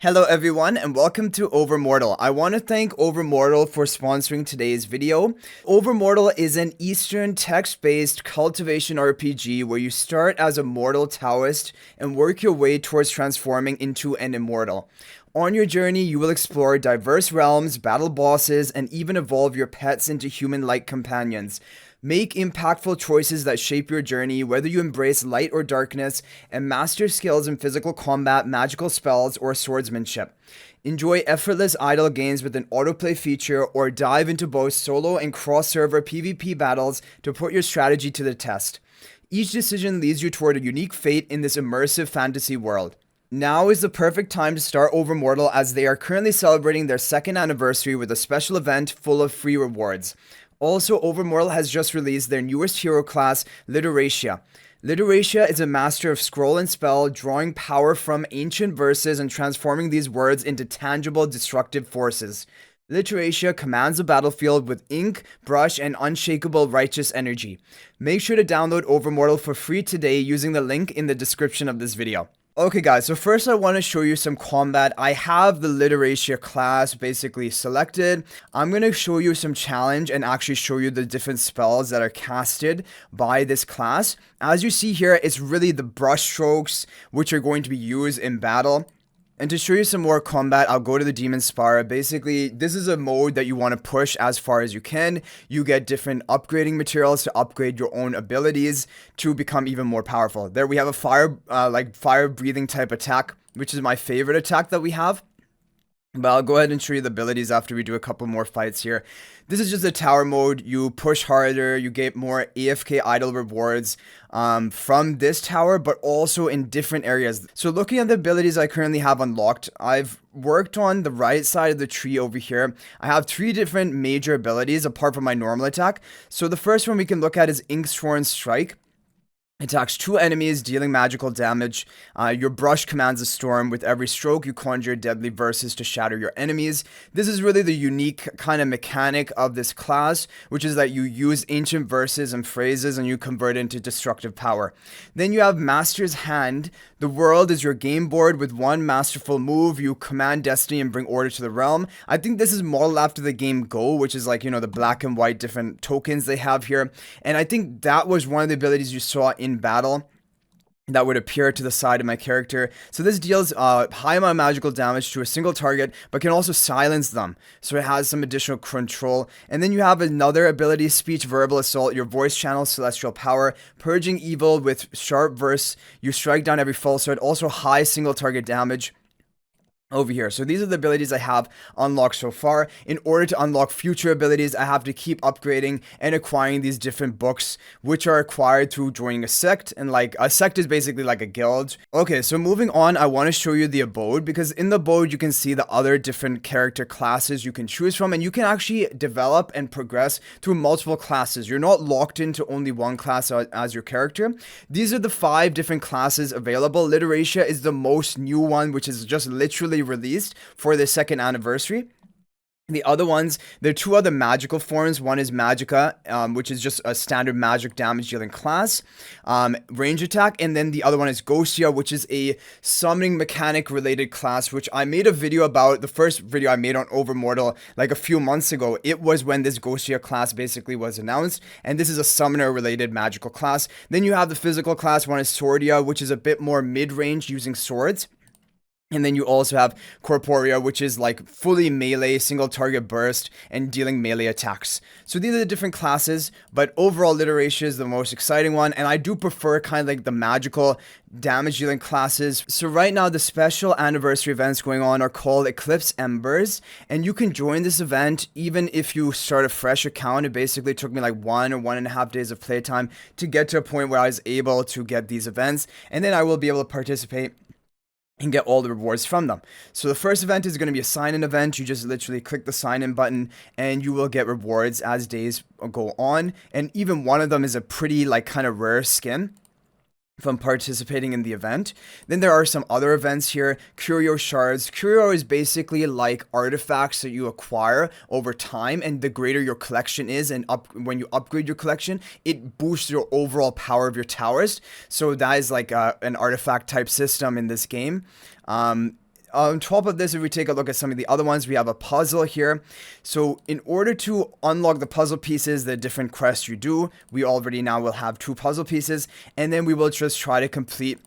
Hello everyone and welcome to Overmortal. I want to thank Overmortal for sponsoring today's video. Overmortal is an Eastern text-based cultivation RPG where you start as a mortal Taoist and work your way towards transforming into an immortal. On your journey, you will explore diverse realms, battle bosses, and even evolve your pets into human-like companions. Make impactful choices that shape your journey, whether you embrace light or darkness, and master skills in physical combat, magical spells, or swordsmanship. Enjoy effortless idle games with an autoplay feature, or dive into both solo and cross-server PvP battles to put your strategy to the test. Each decision leads you toward a unique fate in this immersive fantasy world. Now is the perfect time to start Overmortal as they are currently celebrating their second anniversary with a special event full of free rewards. Also, Overmortal has just released their newest hero class, Literatia. Literatia is a master of scroll and spell, drawing power from ancient verses and transforming these words into tangible destructive forces. Literatia commands the battlefield with ink, brush, and unshakable righteous energy. Make sure to download Overmortal for free today using the link in the description of this video. Okay guys, so first I want to show you some combat. I have the Literatia class basically selected. I'm going to show you some challenge and actually show you the different spells that are casted by this class. As you see here, it's really the brush strokes which are going to be used in battle. And to show you some more combat, I'll go to the Demon Spire. Basically, this is a mode that you want to push as far as you can. You get different upgrading materials to upgrade your own abilities to become even more powerful. There we have a fire breathing type attack, which is my favorite attack that we have. But I'll go ahead and show you the abilities after we do a couple more fights here. This is just a tower mode. You push harder, you get more AFK idle rewards from this tower, but also in different areas. So looking at the abilities I currently have unlocked, I've worked on the right side of the tree over here. I have 3 different major abilities apart from my normal attack. So the first one we can look at is Inksworn Strike. Attacks 2 enemies, dealing magical damage. Your brush commands a storm. With every stroke, you conjure deadly verses to shatter your enemies. This is really the unique kind of mechanic of this class, which is that you use ancient verses and phrases and you convert it into destructive power. Then you have Master's Hand. The world is your game board. With one masterful move, you command destiny and bring order to the realm. I think this is modeled after the game Go, which is like, the black and white different tokens they have here. And I think that was one of the abilities you saw in battle that would appear to the side of my character. So this deals high amount of magical damage to a single target, but can also silence them. So it has some additional control. And then you have another ability, Speech Verbal Assault. Your voice channels celestial power, purging evil with sharp verse. You strike down every falsehood. Also high single target damage over here. So these are the abilities I have unlocked so far. In order to unlock future abilities, I have to keep upgrading and acquiring these different books, which are acquired through joining a sect. And like a sect is basically like a guild. Okay, so moving on, I want to show you the abode, because in the abode you can see the other different character classes you can choose from, and you can actually develop and progress through multiple classes. You're not locked into only one class as your character. These are the 5 different classes available. Literatia is the most new one, which is just literally released for the second anniversary. The other ones, there are 2 other magical forms. One is Magica, which is just a standard magic damage dealing class, range attack, and then the other one is Ghostia, which is a summoning mechanic related class, which I made a video about. The first video I made on Overmortal like a few months ago, it was when this Ghostia class basically was announced, and this is a summoner related magical class. Then you have the physical class. One is Swordia, which is a bit more mid-range using swords. And then you also have Corporea, which is like fully melee, single target burst, and dealing melee attacks. So these are the different classes, but overall Literatia is the most exciting one, and I do prefer kind of like the magical damage dealing classes. So right now the special anniversary events going on are called Eclipse Embers, and you can join this event even if you start a fresh account. It basically took me like 1 or 1.5 days of playtime to get to a point where I was able to get these events, and then I will be able to participate and get all the rewards from them. So the first event is going to be a sign-in event. You just literally click the sign-in button and you will get rewards as days go on. And even one of them is a pretty like kind of rare skin from participating in the event. Then there are some other events here. Curio Shards. Curio is basically like artifacts that you acquire over time, and the greater your collection is, and when you upgrade your collection, it boosts your overall power of your towers. So that is like an artifact type system in this game. on top of this, if we take a look at some of the other ones, we have a puzzle here. So in order to unlock the puzzle pieces, the different quests you do, we already now will have 2 puzzle pieces, and then we will just try to complete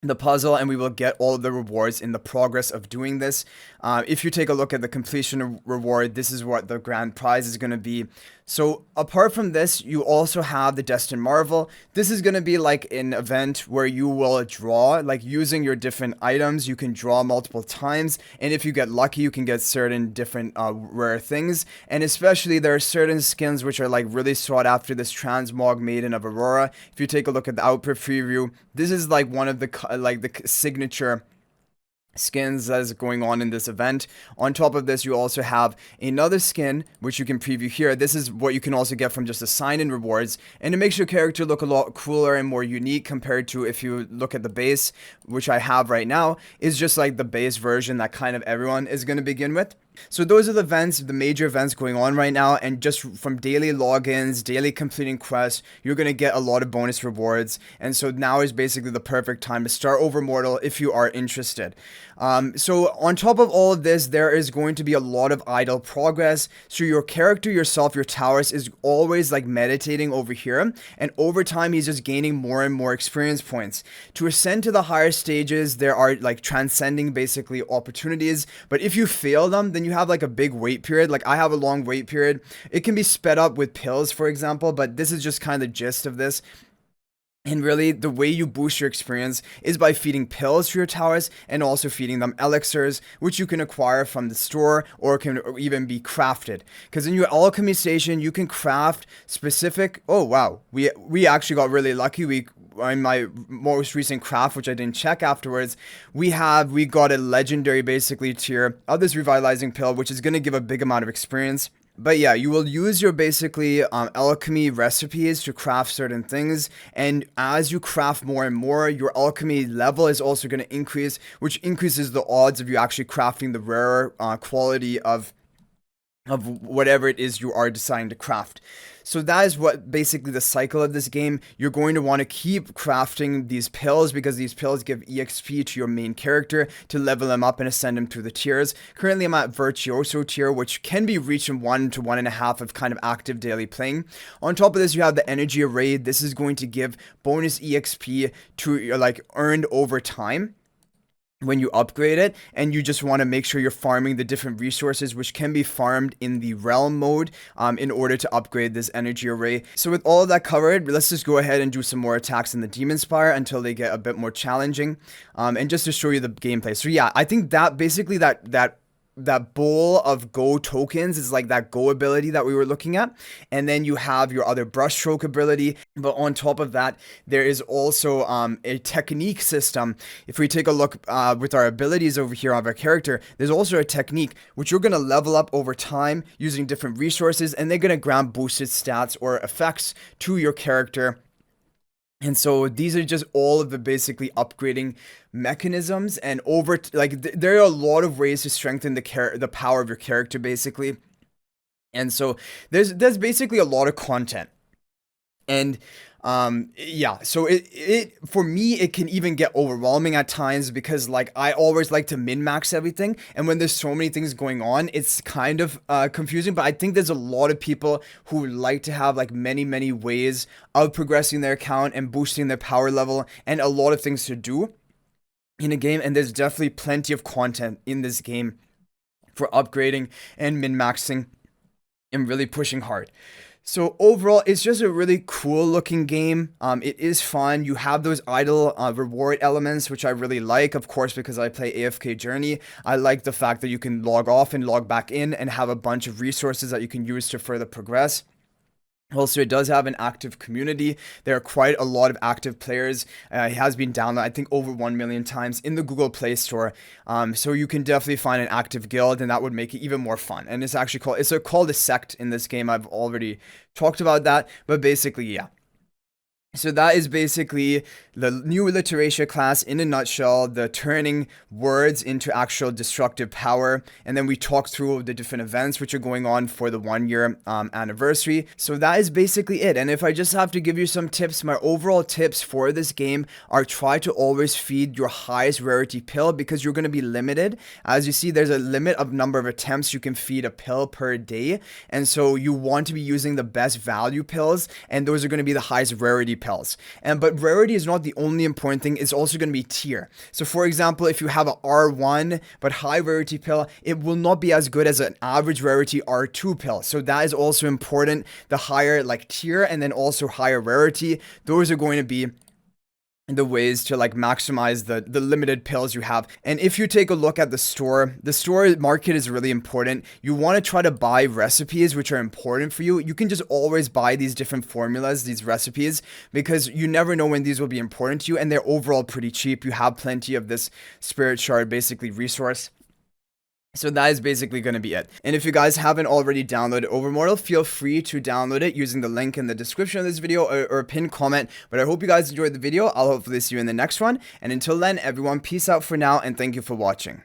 the puzzle, and we will get all of the rewards in the progress of doing this. If you take a look at the completion reward, this is what the grand prize is going to be. So apart from this, you also have the Destined Marvel. This is going to be like an event where you will draw, like using your different items, you can draw multiple times, and if you get lucky, you can get certain different rare things. And especially there are certain skins which are like really sought after. This Transmog Maiden of Aurora, if you take a look at the output preview, this is like one of the signature skins that is going on in this event. On top of this, you also have another skin which you can preview here. This is what you can also get from just the sign-in rewards, and it makes your character look a lot cooler and more unique compared to if you look at the base, which I have right now, is just like the base version that kind of everyone is going to begin with. So those are the events, the major events going on right now, and just from daily logins, daily completing quests, you're going to get a lot of bonus rewards. And so now is basically the perfect time to start Overmortal if you are interested. So on top of all of this, there is going to be a lot of idle progress. So your character yourself, your Taurus, is always like meditating over here, and over time he's just gaining more and more experience points. To ascend to the higher stages, there are like transcending basically opportunities, but if you fail them, then you have like a big wait period. Like I have a long wait period. It can be sped up with pills, for example, but this is just kind of the gist of this. And really, the way you boost your experience is by feeding pills to your Taurus and also feeding them elixirs, which you can acquire from the store or can even be crafted. Because in your alchemy station, you can craft specific. Oh wow, we actually got really lucky. We in my most recent craft, which I didn't check afterwards, we got a legendary basically tier of this revitalizing pill, which is going to give a big amount of experience. But yeah, you will use your basically alchemy recipes to craft certain things, and as you craft more and more, your alchemy level is also going to increase, which increases the odds of you actually crafting the rarer quality of whatever it is you are deciding to craft. So that is what basically the cycle of this game. You're going to want to keep crafting these pills because these pills give EXP to your main character to level them up and ascend them through the tiers. Currently I'm at Virtuoso tier, which can be reached in 1 to 1.5 of kind of active daily playing. On top of this, you have the energy array. This is going to give bonus EXP to like earned over time when you upgrade it, and you just want to make sure you're farming the different resources which can be farmed in the realm mode in order to upgrade this energy array. So with all of that covered, let's just go ahead and do some more attacks in the Demon Spire until they get a bit more challenging, and just to show you the gameplay. So yeah, I think that basically that bowl of go tokens is like that go ability that we were looking at, and then you have your other brushstroke ability. But on top of that, there is also a technique system. If we take a look with our abilities over here of our character, there's also a technique which you're going to level up over time using different resources, and they're going to grant boosted stats or effects to your character. And so these are just all of the basically upgrading mechanisms, and there are a lot of ways to strengthen the power of your character basically. And so there's basically a lot of content. And yeah, so it for me it can even get overwhelming at times because like I always like to min-max everything, and when there's so many things going on, it's kind of confusing. But I think there's a lot of people who like to have like many ways of progressing their account and boosting their power level, and a lot of things to do in a game, and there's definitely plenty of content in this game for upgrading and min-maxing and really pushing hard. So overall, it's just a really cool looking game. It is fun. You have those idle reward elements, which I really like, of course, because I play AFK Journey. I like the fact that you can log off and log back in and have a bunch of resources that you can use to further progress. Also, it does have an active community. There are quite a lot of active players. It has been downloaded, I think, over 1 million times in the Google Play Store. So you can definitely find an active guild, and that would make it even more fun. And it's actually called a sect in this game. I've already talked about that, but basically, yeah. So that is basically the new Literatia class in a nutshell, the turning words into actual destructive power. And then we talk through the different events which are going on for the 1 year anniversary. So that is basically it. And if I just have to give you some tips, my overall tips for this game are try to always feed your highest rarity pill because you're going to be limited. As you see, there's a limit of number of attempts you can feed a pill per day. And so you want to be using the best value pills, and those are going to be the highest rarity pills. But rarity is not the only important thing, it's also going to be tier. So for example, if you have a R1 but high rarity pill, it will not be as good as an average rarity R2 pill. So that is also important. The higher like tier and then also higher rarity, those are going to be the ways to like maximize the limited pills you have. And if you take a look at the store market is really important. You want to try to buy recipes which are important for you. You can just always buy these different formulas, these recipes, because you never know when these will be important to you, and they're overall pretty cheap. You have plenty of this spirit shard basically resource. So that is basically going to be it. And if you guys haven't already downloaded Overmortal, feel free to download it using the link in the description of this video or a pinned comment. But I hope you guys enjoyed the video. I'll hopefully see you in the next one. And until then, everyone, peace out for now, and thank you for watching.